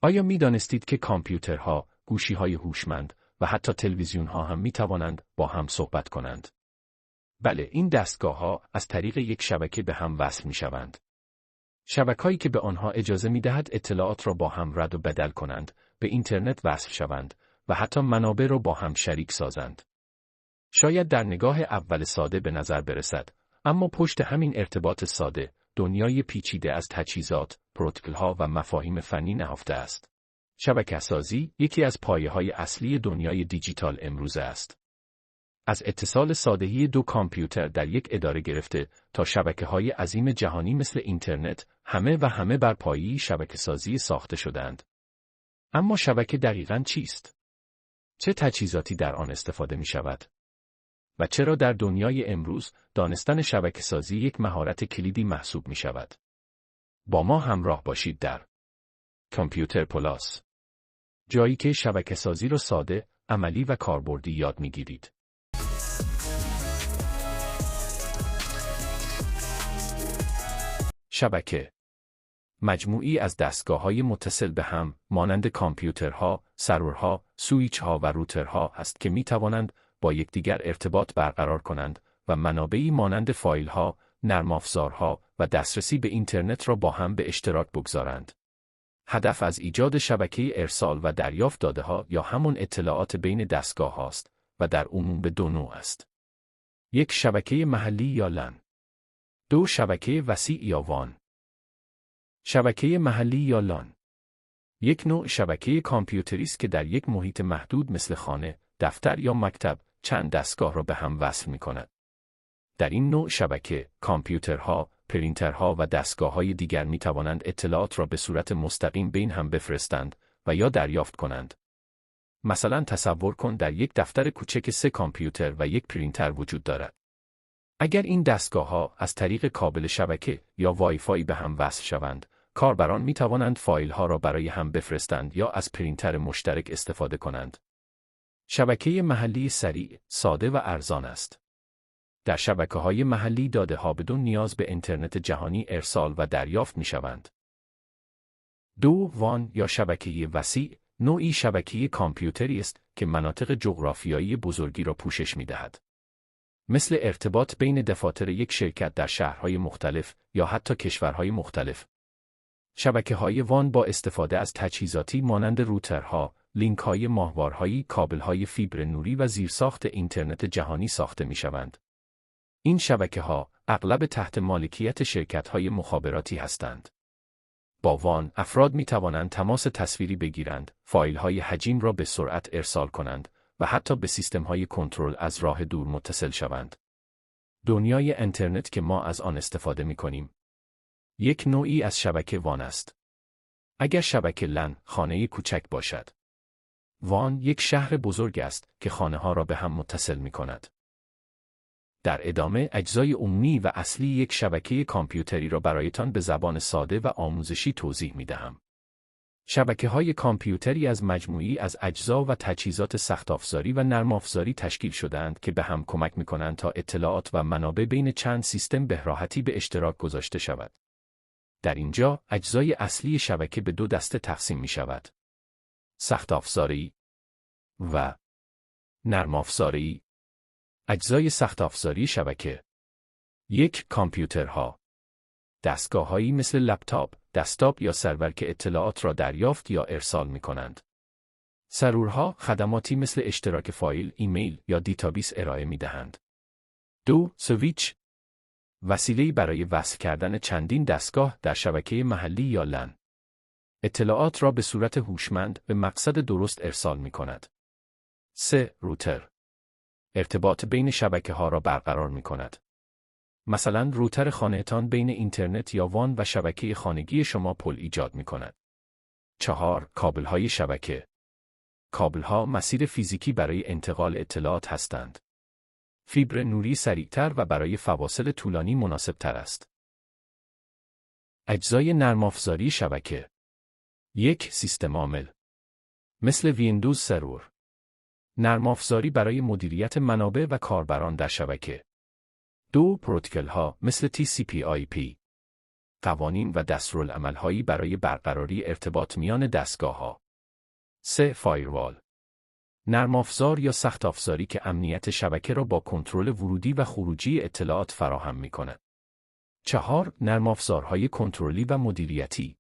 آیا می دانستید که کامپیوترها، گوشی‌های هوشمند و حتی تلویزیون‌ها هم می توانند با هم صحبت کنند؟ بله، این دستگاه‌ها از طریق یک شبکه به هم وصل می شوند. شبکه‌ای که به آنها اجازه می دهد اطلاعات را با هم رد و بدل کنند، به اینترنت وصل شوند و حتی منابع را با هم شریک سازند. شاید در نگاه اول ساده به نظر برسد، اما پشت همین ارتباط ساده، دنیای پیچیده از تجهیزات، پروتکل‌ها و مفاهیم فنی نهفته است. شبکه‌سازی یکی از پایه‌های اصلی دنیای دیجیتال امروزه است. از اتصال ساده‌ای دو کامپیوتر در یک اداره گرفته تا شبکه‌های عظیم جهانی مثل اینترنت، همه بر پایه‌ای شبکه‌سازی ساخته شدند. اما شبکه دقیقاً چیست؟ چه تجهیزاتی در آن استفاده می‌شود؟ و چرا در دنیای امروز دانستن شبکه‌سازی یک مهارت کلیدی محسوب می‌شود؟ با ما همراه باشید در کامپیوتر پلاس، جایی که شبکه‌سازی را ساده، عملی و کاربردی یاد می‌گیرید. شبکه مجموعی از دستگاه‌های متصل به هم مانند کامپیوترها، سرورها، سوئیچ‌ها و روترها است که می‌توانند با یکدیگر ارتباط برقرار کنند و منابعی مانند فایل‌ها، نرم‌افزارها و دسترسی به اینترنت را با هم به اشتراک بگذارند. هدف از ایجاد شبکه ارسال و دریافت داده‌ها یا همون اطلاعات بین دستگاه‌ها است و در عموم به دو نوع است. یک، شبکه محلی یا لن. دو، شبکه وسیع یا وان. شبکه محلی یا لان یک نوع شبکه کامپیوتری است که در یک محیط محدود مثل خانه، دفتر یا مکتب چند دستگاه را به هم وصل می‌کند. در این نوع شبکه، کامپیوترها، پرینترها و دستگاه‌های دیگر می‌توانند اطلاعات را به صورت مستقیم بین هم بفرستند و یا دریافت کنند. مثلا تصور کن در یک دفتر کوچک 3 کامپیوتر و یک پرینتر وجود دارد. اگر این دستگاه‌ها از طریق کابل شبکه یا وایفای به هم وصل شوند، کاربران می‌توانند فایل‌ها را برای هم بفرستند یا از پرینتر مشترک استفاده کنند. شبکه محلی سریع، ساده و ارزان است. در شبکه‌های محلی داده‌ها بدون نیاز به اینترنت جهانی ارسال و دریافت می‌شوند. دو، وان یا شبکه وسیع، نوعی شبکه کامپیوتری است که مناطق جغرافیایی بزرگی را پوشش می‌دهد. مثل ارتباط بین دفاتر یک شرکت در شهرهای مختلف یا حتی کشورهای مختلف. شبکه‌های وان با استفاده از تجهیزاتی مانند روترها، لینک‌های ماهوارهایی، کابل‌های فیبر نوری و زیرساخت اینترنت جهانی ساخته می‌شوند. این شبکه‌ها اغلب تحت مالکیت شرکت‌های مخابراتی هستند. با وان، افراد می‌توانند تماس تصویری بگیرند، فایل‌های حجیم را به سرعت ارسال کنند و حتی به سیستم‌های کنترل از راه دور متصل شوند. دنیای اینترنت که ما از آن استفاده می‌کنیم، یک نوعی از شبکه وان است. اگر شبکه لن خانه کوچک باشد، وان یک شهر بزرگ است که خانه‌ها را به هم متصل می‌کند. در ادامه اجزای عمومی و اصلی یک شبکه کامپیوتری را برایتان به زبان ساده و آموزشی توضیح می‌دهم. شبکه‌های کامپیوتری از مجموعی از اجزا و تجهیزات سخت‌افزاری و نرم‌افزاری تشکیل شده‌اند که به هم کمک می‌کنند تا اطلاعات و منابع بین چند سیستم به راحتی به اشتراک گذاشته شود. در اینجا اجزای اصلی شبکه به دو دسته تقسیم می‌شود: سخت‌افزاری و نرم‌افزاری. اجزای سخت‌افزاری شبکه: 1. کامپیوترها. دستگاه‌هایی مثل لپتاپ، دسکتاپ یا سرور که اطلاعات را دریافت یا ارسال می‌کنند. سرورها خدماتی مثل اشتراک فایل، ایمیل یا دیتابیس ارائه می‌دهند. 2. سویچ. وسیله‌ای برای وصل کردن چندین دستگاه در شبکه محلی یا لن. اطلاعات را به صورت هوشمند به مقصد درست ارسال می‌کند. 3. روتر. ارتباط بین شبکه‌ها را برقرار می‌کند. مثلا روتر خانه‌تان بین اینترنت یا وان و شبکه خانگی شما پل ایجاد می‌کند. 4. کابل‌های شبکه. کابل‌ها مسیر فیزیکی برای انتقال اطلاعات هستند. فیبر نوری سریعتر و برای فواصل طولانی مناسب‌تر است. اجزای نرم‌افزاری شبکه: 1. سیستم عامل. مثل ویندوز سرور. نرم‌افزاری برای مدیریت منابع و کاربران در شبکه. 2. پروتکل‌ها مثل TCP/IP. قوانین و دستورالعمل‌هایی برای برقراری ارتباط میان دستگاه‌ها. 3. فایروال. نرم افزار یا سخت افزاری که امنیت شبکه را با کنترل ورودی و خروجی اطلاعات فراهم می‌کند. 4. نرم افزارهای کنترلی و مدیریتی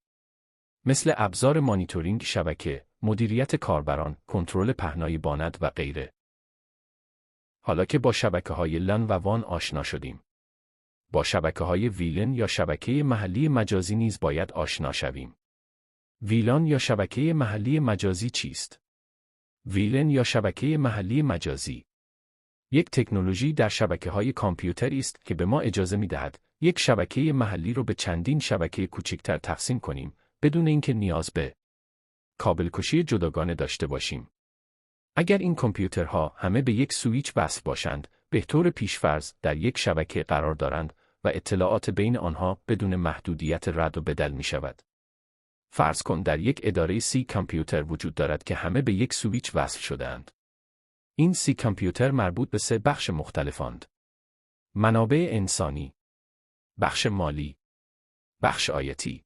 مثل ابزار مانیتورینگ شبکه، مدیریت کاربران، کنترل پهنای بانند و غیره. حالا که با شبکه‌های لان و وان آشنا شدیم، با شبکه‌های ویلن یا شبکه محلی مجازی نیز باید آشنا شویم. ویلان یا شبکه محلی مجازی چیست؟ ویلن یا شبکه محلی مجازی یک تکنولوژی در شبکه‌های کامپیوتری است که به ما اجازه می‌دهد یک شبکه محلی رو به چندین شبکه کوچکتر تقسیم کنیم بدون اینکه نیاز به کابل‌کشی جداگانه داشته باشیم. اگر این کامپیوترها همه به یک سویچ وصل باشند، به طور پیش‌فرض در یک شبکه قرار دارند و اطلاعات بین آنها بدون محدودیت رد و بدل می‌شود. فرض کن در یک اداره 30 کامپیوتر وجود دارد که همه به یک سویچ وصل شده‌اند. این 30 کامپیوتر مربوط به 3 بخش مختلفند: منابع انسانی، بخش مالی، بخش آیتی.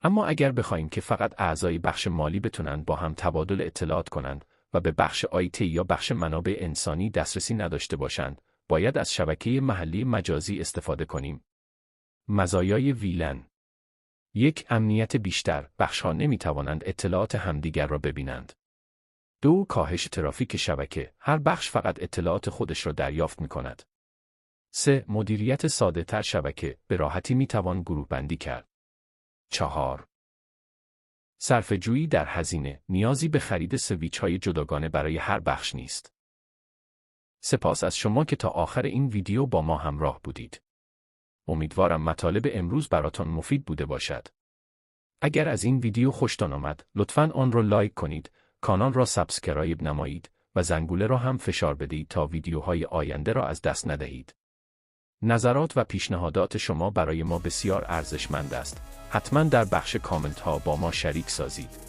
اما اگر بخوایم که فقط اعضای بخش مالی بتونند با هم تبادل اطلاعات کنند و به بخش آیتی یا بخش منابع انسانی دسترسی نداشته باشند، باید از شبکه محلی مجازی استفاده کنیم. مزایای ویلن: 1. امنیت بیشتر، بخش‌ها نمی‌توانند اطلاعات همدیگر را ببینند. 2. کاهش ترافیک شبکه، هر بخش فقط اطلاعات خودش را دریافت می‌کند. 3. مدیریت ساده‌تر شبکه، به راحتی می‌توان گروه‌بندی کرد. 4. صرفه‌جویی در هزینه، نیازی به خرید سویچ‌های جداگانه برای هر بخش نیست. سپاس از شما که تا آخر این ویدیو با ما همراه بودید. امیدوارم مطالب امروز براتون مفید بوده باشد. اگر از این ویدیو خوشتان آمد، لطفاً آن را لایک کنید، کانال را سابسکرایب نمایید و زنگوله را هم فشار بدهید تا ویدیوهای آینده را از دست ندهید. نظرات و پیشنهادات شما برای ما بسیار ارزشمند است. حتما در بخش کامنت ها با ما شریک سازید.